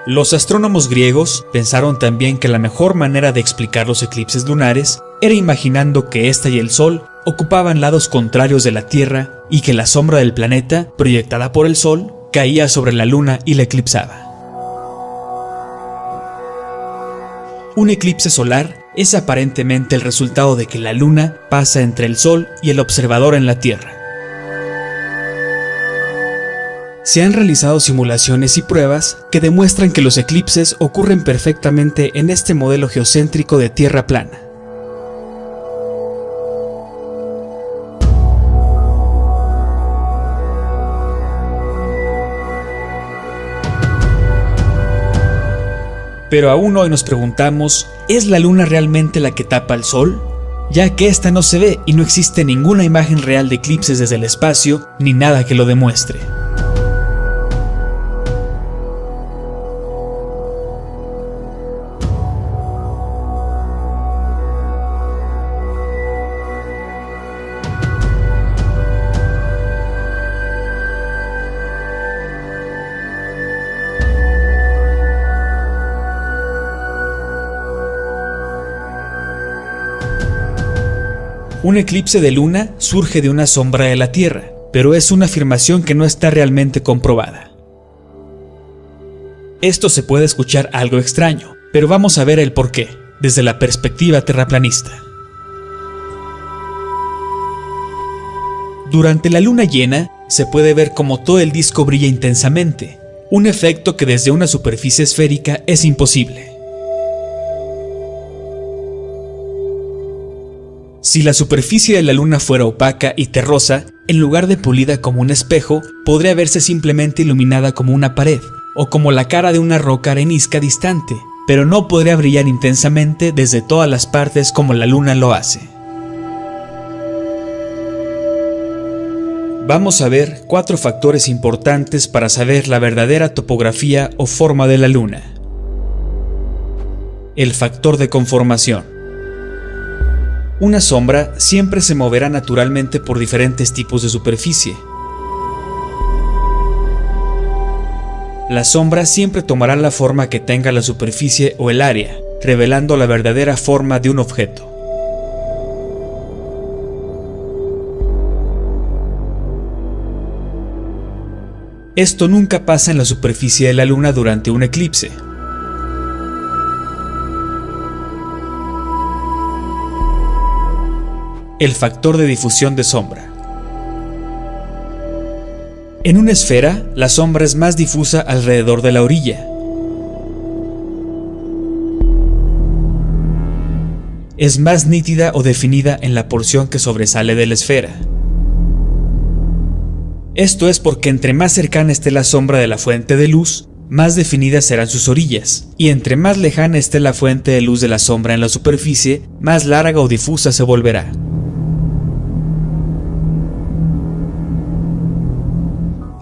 Los astrónomos griegos pensaron también que la mejor manera de explicar los eclipses lunares era imaginando que ésta y el Sol ocupaban lados contrarios de la Tierra y que la sombra del planeta, proyectada por el Sol, caía sobre la Luna y la eclipsaba. Un eclipse solar es aparentemente el resultado de que la Luna pasa entre el Sol y el observador en la Tierra. Se han realizado simulaciones y pruebas que demuestran que los eclipses ocurren perfectamente en este modelo geocéntrico de Tierra plana. Pero aún hoy nos preguntamos, ¿es la Luna realmente la que tapa al Sol? Ya que esta no se ve y no existe ninguna imagen real de eclipses desde el espacio, ni nada que lo demuestre. Un eclipse de luna surge de una sombra de la Tierra, pero es una afirmación que no está realmente comprobada. Esto se puede escuchar algo extraño, pero vamos a ver el porqué, desde la perspectiva terraplanista. Durante la luna llena, se puede ver cómo todo el disco brilla intensamente, un efecto que desde una superficie esférica es imposible. Si la superficie de la Luna fuera opaca y terrosa, en lugar de pulida como un espejo, podría verse simplemente iluminada como una pared, o como la cara de una roca arenisca distante, pero no podría brillar intensamente desde todas las partes como la Luna lo hace. Vamos a ver 4 factores importantes para saber la verdadera topografía o forma de la Luna. El factor de conformación. Una sombra siempre se moverá naturalmente por diferentes tipos de superficie. La sombra siempre tomará la forma que tenga la superficie o el área, revelando la verdadera forma de un objeto. Esto nunca pasa en la superficie de la Luna durante un eclipse. El factor de difusión de sombra. En una esfera, la sombra es más difusa alrededor de la orilla. Es más nítida o definida en la porción que sobresale de la esfera. Esto es porque entre más cercana esté la sombra de la fuente de luz, más definidas serán sus orillas, y entre más lejana esté la fuente de luz de la sombra en la superficie, más larga o difusa se volverá.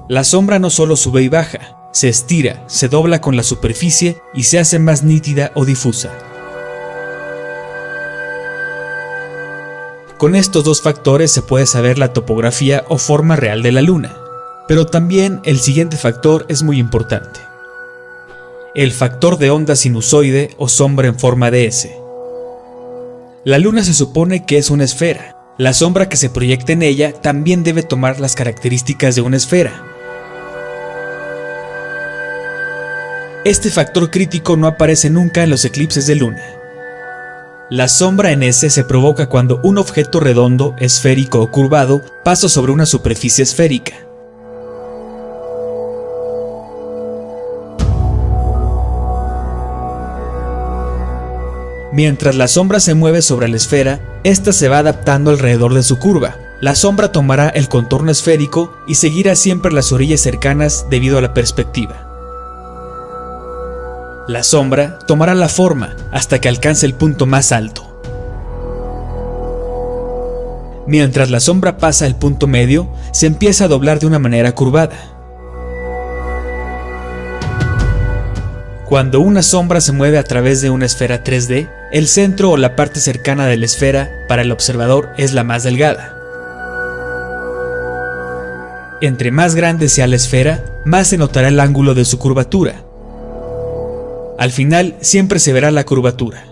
La sombra no solo sube y baja, se estira, se dobla con la superficie y se hace más nítida o difusa. Con estos 2 factores se puede saber la topografía o forma real de la Luna, pero también el siguiente factor es muy importante. El factor de onda sinusoide o sombra en forma de S. La Luna se supone que es una esfera. La sombra que se proyecta en ella también debe tomar las características de una esfera. Este factor crítico no aparece nunca en los eclipses de luna. La sombra en S se provoca cuando un objeto redondo, esférico o curvado pasa sobre una superficie esférica. Mientras la sombra se mueve sobre la esfera, ésta se va adaptando alrededor de su curva. La sombra tomará el contorno esférico y seguirá siempre las orillas cercanas debido a la perspectiva. La sombra tomará la forma hasta que alcance el punto más alto. Mientras la sombra pasa el punto medio, se empieza a doblar de una manera curvada. Cuando una sombra se mueve a través de una esfera 3D, el centro o la parte cercana de la esfera para el observador es la más delgada. Entre más grande sea la esfera, más se notará el ángulo de su curvatura. Al final siempre se verá la curvatura.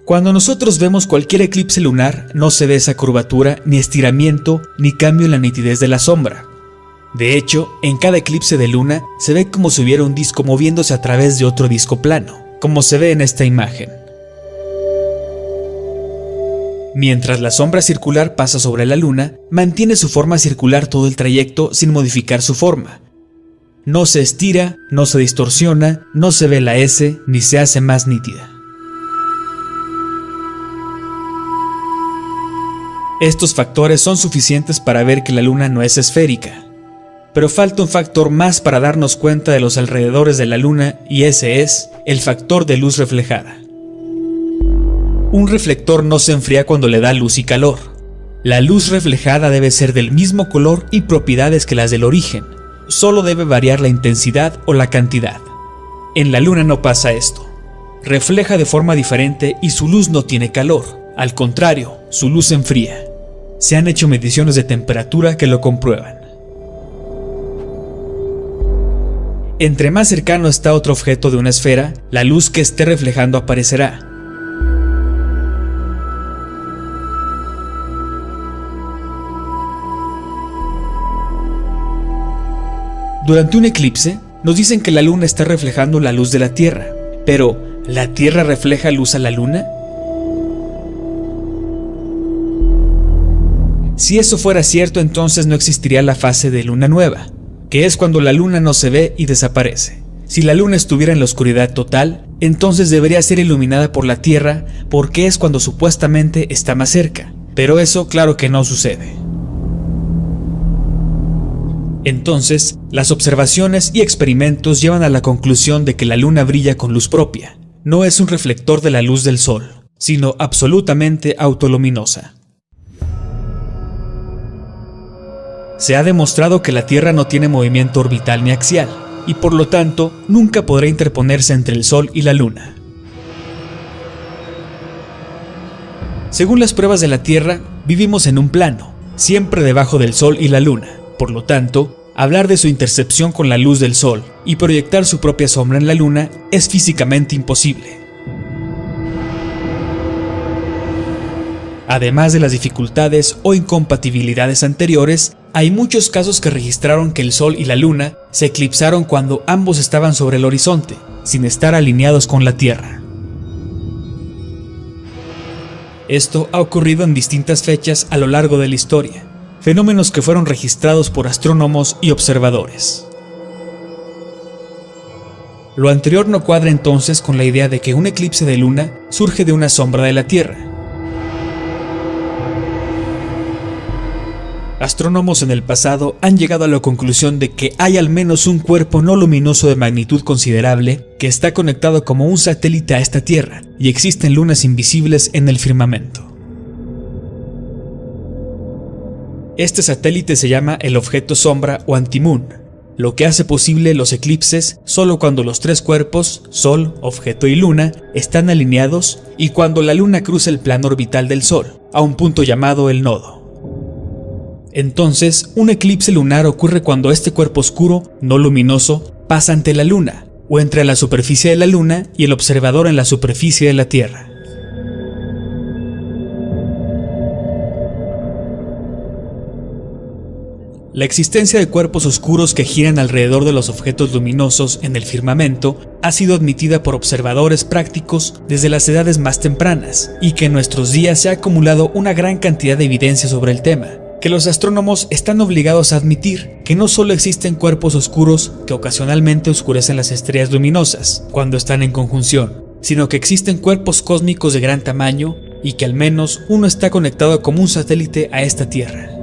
Cuando nosotros vemos cualquier eclipse lunar, no se ve esa curvatura, ni estiramiento, ni cambio en la nitidez de la sombra. De hecho, en cada eclipse de luna se ve como si hubiera un disco moviéndose a través de otro disco plano, como se ve en esta imagen. Mientras la sombra circular pasa sobre la luna, mantiene su forma circular todo el trayecto sin modificar su forma. No se estira, no se distorsiona, no se ve la S, ni se hace más nítida. Estos factores son suficientes para ver que la luna no es esférica. Pero falta un factor más para darnos cuenta de los alrededores de la luna, y ese es el factor de luz reflejada. Un reflector no se enfría cuando le da luz y calor. La luz reflejada debe ser del mismo color y propiedades que las del origen. Solo debe variar la intensidad o la cantidad. En la luna no pasa esto. Refleja de forma diferente y su luz no tiene calor. Al contrario, su luz se enfría. Se han hecho mediciones de temperatura que lo comprueban. Entre más cercano está otro objeto de una esfera, la luz que esté reflejando aparecerá. Durante un eclipse, nos dicen que la luna está reflejando la luz de la Tierra, pero ¿la Tierra refleja luz a la luna? Si eso fuera cierto, entonces no existiría la fase de luna nueva, que es cuando la luna no se ve y desaparece. Si la luna estuviera en la oscuridad total, entonces debería ser iluminada por la Tierra, porque es cuando supuestamente está más cerca, pero eso claro que no sucede. Entonces, las observaciones y experimentos llevan a la conclusión de que la luna brilla con luz propia. No es un reflector de la luz del sol, sino absolutamente autoluminosa. Se ha demostrado que la Tierra no tiene movimiento orbital ni axial, y por lo tanto, nunca podrá interponerse entre el Sol y la Luna. Según las pruebas de la Tierra, vivimos en un plano, siempre debajo del Sol y la Luna. Por lo tanto, hablar de su intercepción con la luz del Sol y proyectar su propia sombra en la Luna es físicamente imposible. Además de las dificultades o incompatibilidades anteriores, hay muchos casos que registraron que el Sol y la Luna se eclipsaron cuando ambos estaban sobre el horizonte, sin estar alineados con la Tierra. Esto ha ocurrido en distintas fechas a lo largo de la historia, fenómenos que fueron registrados por astrónomos y observadores. Lo anterior no cuadra entonces con la idea de que un eclipse de luna surge de una sombra de la Tierra. Astrónomos en el pasado han llegado a la conclusión de que hay al menos un cuerpo no luminoso de magnitud considerable que está conectado como un satélite a esta Tierra, y existen lunas invisibles en el firmamento. Este satélite se llama el objeto sombra o antimoon, lo que hace posible los eclipses solo cuando los tres cuerpos, Sol, objeto y Luna, están alineados y cuando la Luna cruza el plano orbital del Sol, a un punto llamado el nodo. Entonces, un eclipse lunar ocurre cuando este cuerpo oscuro, no luminoso, pasa ante la Luna, o entre la superficie de la Luna y el observador en la superficie de la Tierra. La existencia de cuerpos oscuros que giran alrededor de los objetos luminosos en el firmamento ha sido admitida por observadores prácticos desde las edades más tempranas, y que en nuestros días se ha acumulado una gran cantidad de evidencia sobre el tema, que los astrónomos están obligados a admitir que no solo existen cuerpos oscuros que ocasionalmente oscurecen las estrellas luminosas cuando están en conjunción, sino que existen cuerpos cósmicos de gran tamaño y que al menos uno está conectado como un satélite a esta Tierra.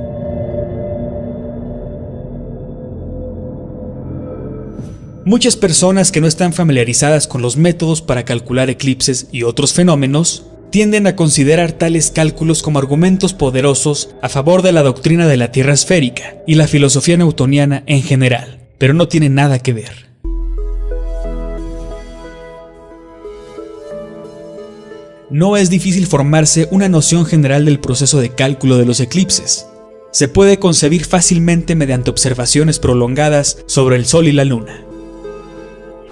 Muchas personas que no están familiarizadas con los métodos para calcular eclipses y otros fenómenos tienden a considerar tales cálculos como argumentos poderosos a favor de la doctrina de la Tierra esférica y la filosofía newtoniana en general, pero no tienen nada que ver. No es difícil formarse una noción general del proceso de cálculo de los eclipses. Se puede concebir fácilmente mediante observaciones prolongadas sobre el Sol y la Luna.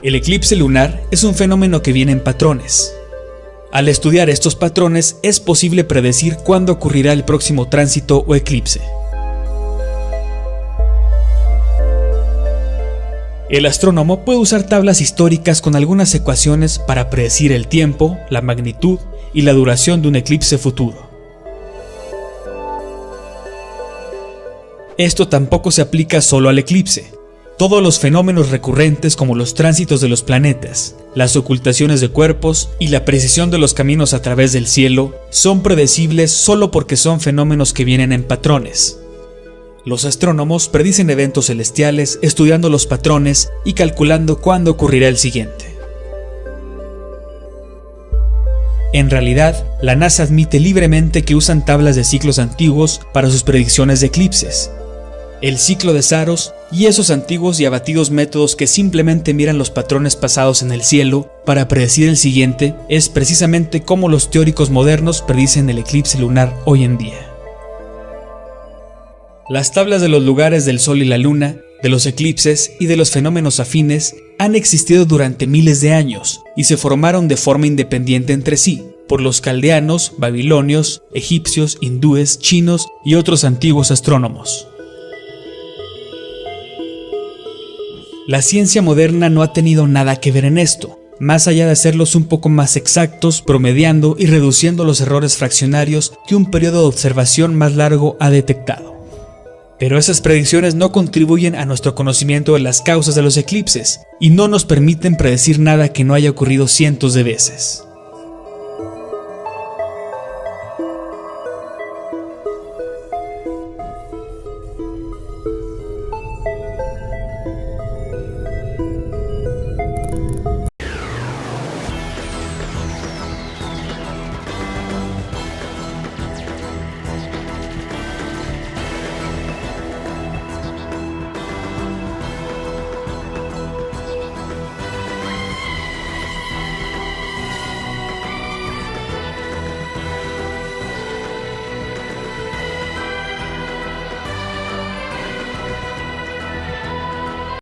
El eclipse lunar es un fenómeno que viene en patrones. Al estudiar estos patrones es posible predecir cuándo ocurrirá el próximo tránsito o eclipse. El astrónomo puede usar tablas históricas con algunas ecuaciones para predecir el tiempo, la magnitud y la duración de un eclipse futuro. Esto tampoco se aplica solo al eclipse. Todos los fenómenos recurrentes como los tránsitos de los planetas, las ocultaciones de cuerpos y la precisión de los caminos a través del cielo son predecibles solo porque son fenómenos que vienen en patrones. Los astrónomos predicen eventos celestiales estudiando los patrones y calculando cuándo ocurrirá el siguiente. En realidad, la NASA admite libremente que usan tablas de ciclos antiguos para sus predicciones de eclipses. El ciclo de Saros y esos antiguos y abatidos métodos que simplemente miran los patrones pasados en el cielo para predecir el siguiente es precisamente cómo los teóricos modernos predicen el eclipse lunar hoy en día. Las tablas de los lugares del Sol y la Luna, de los eclipses y de los fenómenos afines han existido durante miles de años y se formaron de forma independiente entre sí, por los caldeanos, babilonios, egipcios, hindúes, chinos y otros antiguos astrónomos. La ciencia moderna no ha tenido nada que ver en esto, más allá de hacerlos un poco más exactos, promediando y reduciendo los errores fraccionarios que un periodo de observación más largo ha detectado. Pero esas predicciones no contribuyen a nuestro conocimiento de las causas de los eclipses y no nos permiten predecir nada que no haya ocurrido cientos de veces.